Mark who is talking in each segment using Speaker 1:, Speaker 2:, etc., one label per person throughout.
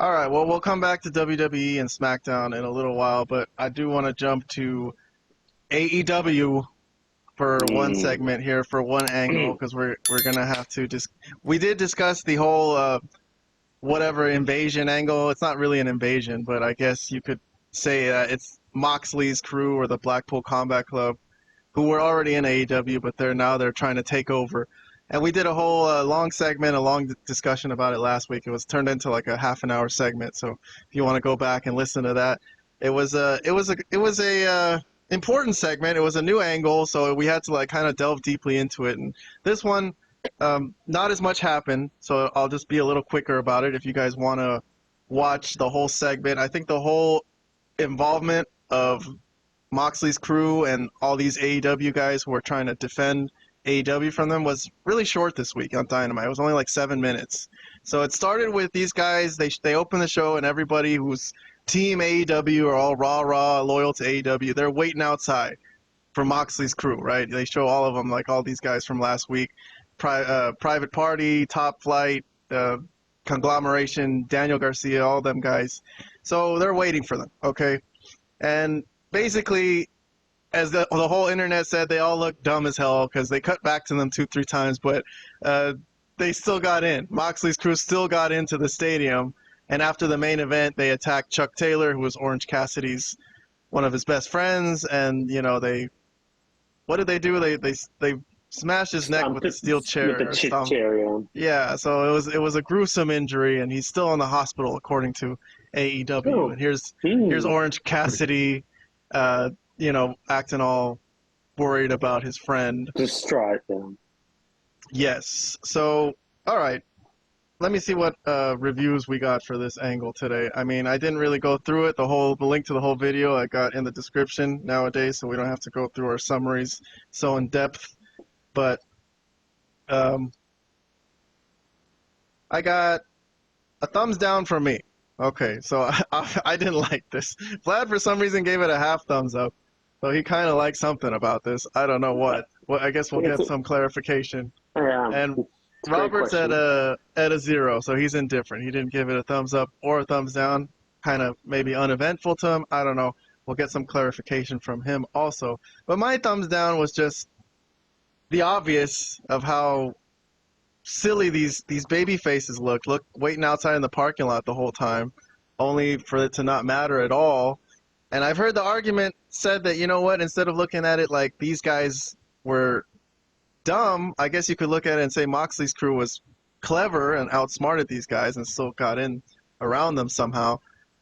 Speaker 1: All right, well, we'll come back to WWE and SmackDown in a little while, but I do want to jump to AEW for one segment here, for one angle, because we're gonna have to we did discuss the whole whatever invasion angle. It's not really an invasion, but I guess you could say it's Moxley's crew or the Blackpool Combat Club, who were already in AEW, but they're trying to take over. And we did a whole long segment, a long discussion about it last week. It was turned into like a half an hour segment. So if you want to go back and listen to that, it was a important segment. It was a new angle, so we had to like kind of delve deeply into it. And this one, not as much happened, so I'll just be a little quicker about it. If you guys want to watch the whole segment, I think the whole involvement of Moxley's crew and all these AEW guys who are trying to defend AEW from them was really short this week on Dynamite. It was only like 7 minutes. So it started with these guys. They opened the show, and everybody who's Team AEW are all rah, loyal to AEW. They're waiting outside for Moxley's crew, right? They show all of them, like all these guys from last week. Private Party, Top Flight, Conglomeration, Daniel Garcia, all them guys. So they're waiting for them, okay? And basically, as the whole internet said, they all look dumb as hell because they cut back to them 2-3 times, but they still got in. Moxley's crew still got into the stadium, and after the main event, they attacked Chuck Taylor, who was Orange Cassidy's one of his best friends, and what did they do? They smashed his neck with a steel chair.
Speaker 2: With the chair,
Speaker 1: yeah. So it was a gruesome injury, and he's still in the hospital according to AEW.
Speaker 2: Oh.
Speaker 1: And here's Orange Cassidy, acting all worried about his friend.
Speaker 2: Distraught, yeah.
Speaker 1: Yes. So, all right. Let me see what reviews we got for this angle today. I mean, I didn't really go through it. The link to the whole video I got in the description nowadays, so we don't have to go through our summaries so in depth. But I got a thumbs down from me. Okay, so I didn't like this. Vlad, for some reason, gave it a half thumbs up. So he kind of liked something about this. I don't know what. Well, I guess we'll get some clarification. And Robert's at a 0, so he's indifferent. He didn't give it a thumbs up or a thumbs down. Kind of maybe uneventful to him. I don't know. We'll get some clarification from him also. But my thumbs down was just the obvious of how silly these baby faces look waiting outside in the parking lot the whole time, only for it to not matter at all. And I've heard the argument said that, you know what, instead of looking at it like these guys were dumb, I guess you could look at it and say Moxley's crew was clever and outsmarted these guys and still got in around them somehow.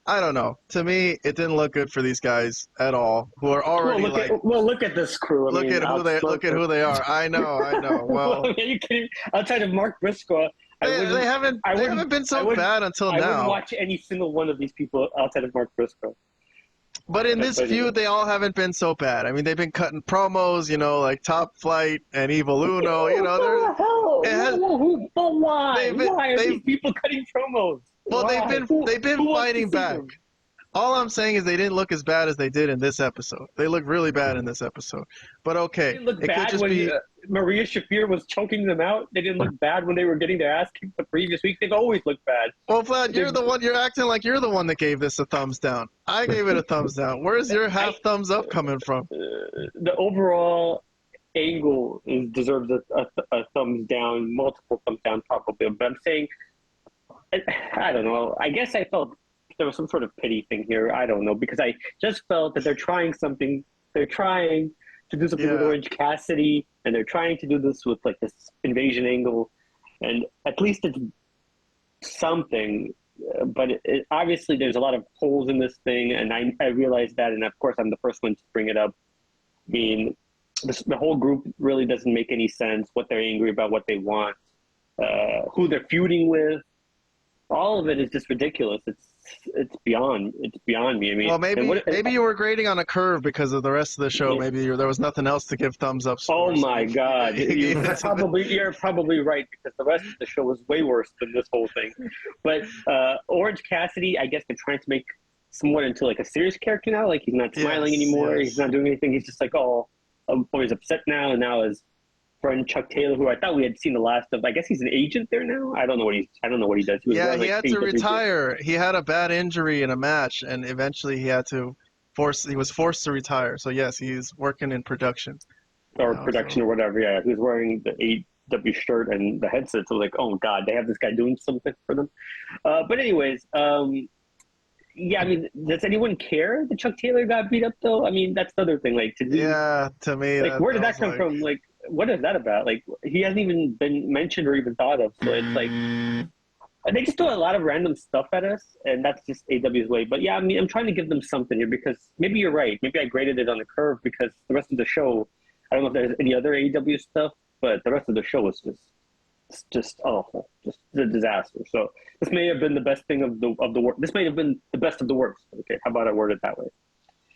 Speaker 1: I don't know. To me, it didn't look good for these guys at all, who are already
Speaker 2: look at this crew.
Speaker 1: Look at who they are. I know. Well,
Speaker 2: are you kidding? Outside of Mark Briscoe,
Speaker 1: they haven't been so bad until now.
Speaker 2: I wouldn't watch any single one of these people outside of Mark Briscoe.
Speaker 1: But in this feud, they all haven't been so bad. I mean, they've been cutting promos, like Top Flight and Evil Uno.
Speaker 2: But why? Why are these people cutting promos?
Speaker 1: Well, they've been fighting back. All I'm saying is they didn't look as bad as they did in this episode. They look really bad in this episode. But okay,
Speaker 2: they didn't look bad when Maria Shafir was choking them out. They didn't look bad when they were getting their ass kicked the previous week. They've always looked bad.
Speaker 1: Well, Vlad, you're acting like you're the one that gave this a thumbs down. I gave it a thumbs down. Where's your half thumbs up coming from?
Speaker 2: The overall angle deserves a thumbs down, multiple thumbs down probably. But I'm saying, I don't know. I guess I felt there was some sort of pity thing here. I don't know, because I just felt that they're trying something. They're trying to do something with Orange Cassidy, and they're trying to do this with like this invasion angle, and at least it's something. But obviously there's a lot of holes in this thing, and I realize that, and of course I'm the first one to bring it up. I mean, the whole group really doesn't make any sense. What they're angry about, what they want, who they're feuding with. All of it is just ridiculous. It's beyond me. I mean,
Speaker 1: well, maybe you were grading on a curve because of the rest of the show. Maybe there was nothing else to give thumbs up.
Speaker 2: Oh my God, you're probably right, because the rest of the show was way worse than this whole thing. But Orange Cassidy, I guess they're trying to make somewhat into like a serious character now. Like he's not smiling anymore. Yes. He's not doing anything. He's just like, oh, he's upset now, and now is friend Chuck Taylor, who I thought we had seen the last of. I guess he's an agent there now. I don't know what he does. He was
Speaker 1: Yeah,
Speaker 2: wearing,
Speaker 1: he
Speaker 2: like,
Speaker 1: had to
Speaker 2: AEW gear.
Speaker 1: retire. He had a bad injury in a match, and eventually he was forced to retire. So yes, he's working in production.
Speaker 2: Or production or whatever. Yeah, he was wearing the AEW shirt and the headset. So like, oh god, they have this guy doing something for them. But anyways, yeah, I mean, does anyone care that Chuck Taylor got beat up though? I mean, that's the other thing. Like,
Speaker 1: to me,
Speaker 2: like, where did that come from? Like, what is that about? Like, he hasn't even been mentioned or even thought of. So it's like, they just do a lot of random stuff at us, and that's just AW's way. But yeah, I mean, I'm trying to give them something here because maybe you're right. Maybe I graded it on a curve because the rest of the show, I don't know if there's any other AEW stuff, but the rest of the show was just awful, just a disaster. So this may have been the best thing of the worst. This may have been the best of the worst. Okay, how about I word it that way?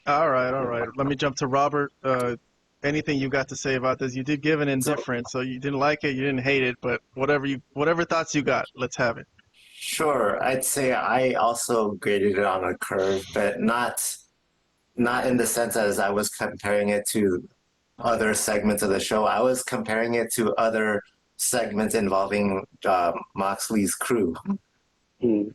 Speaker 2: All
Speaker 1: right. Let me jump to Robert. Anything you got to say about this? You did give an indifferent, so you didn't like it, you didn't hate it, but whatever thoughts you got, let's have it.
Speaker 3: Sure, I'd say I also graded it on a curve, but not in the sense as I was comparing it to other segments of the show. I was comparing it to other segments involving Moxley's crew.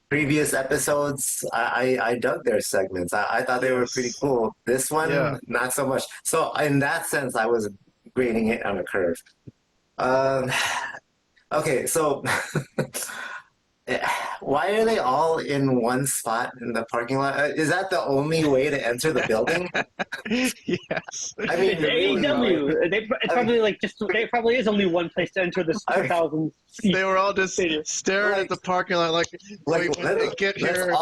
Speaker 3: Previous episodes, I dug their segments. I thought they were pretty cool. This one, not so much. So in that sense, I was grading it on a curve. Okay, so why are they all in one spot in the parking lot? Is that the only way to enter the building?
Speaker 1: Yes.
Speaker 3: I mean,
Speaker 2: AEW. There probably is only one place to enter this 2,000 seats.
Speaker 1: They were all just staring at the parking lot like when they get here,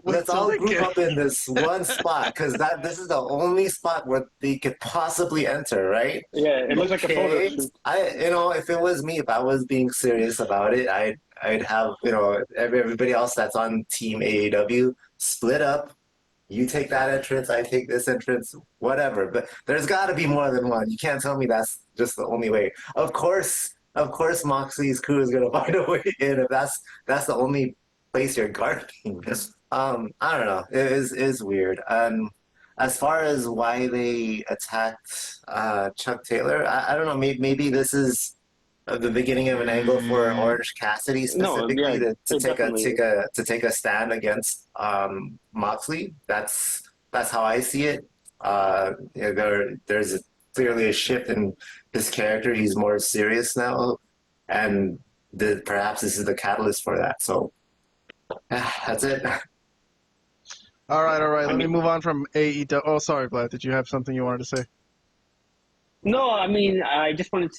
Speaker 3: let's all group up in this one spot because this is the only spot where they could possibly enter, right?
Speaker 2: Yeah, it looks like a photo shoot.
Speaker 3: If it was me, if I was being serious about it, I'd have, everybody else that's on Team AEW split up. You take that entrance, I take this entrance, whatever. But there's got to be more than one. You can't tell me that's just the only way. Of course, Moxley's crew is going to find a way in if that's the only place you're guarding. I don't know. It is weird. As far as why they attacked Chuck Taylor, I don't know. Maybe this is the beginning of an angle for Orange Cassidy specifically to take a stand against Moxley. That's how I see it. There's clearly a shift in his character. He's more serious now, and perhaps this is the catalyst for that. So that's it.
Speaker 1: All right. Let me move on from AEW. Oh, sorry, Vlad. Did you have something you wanted to say?
Speaker 2: No, I mean, I just would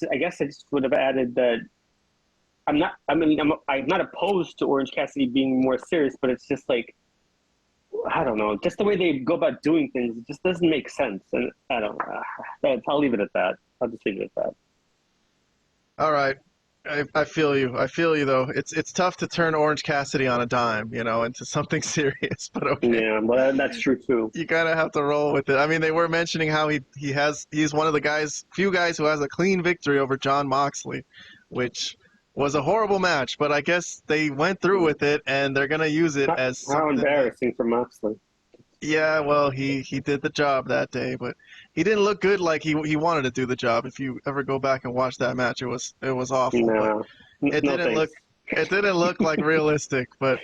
Speaker 2: have added that I'm not opposed to Orange Cassidy being more serious, but it's just like, I don't know, just the way they go about doing things, it just doesn't make sense. And I don't know. I'll leave it at that. I'll just leave it at that.
Speaker 1: All right. I feel you. Though. It's tough to turn Orange Cassidy on a dime, into something serious. But okay.
Speaker 2: Yeah, well, that's true too.
Speaker 1: You gotta have to roll with it. I mean, they were mentioning how he's one of the few guys who has a clean victory over Jon Moxley, which was a horrible match. But I guess they went through with it, and they're gonna use it as
Speaker 2: how embarrassing for Moxley.
Speaker 1: Yeah, well, he did the job that day, but he didn't look good like he wanted to do the job. If you ever go back and watch that match, it was awful.
Speaker 2: No,
Speaker 1: it didn't look like realistic, but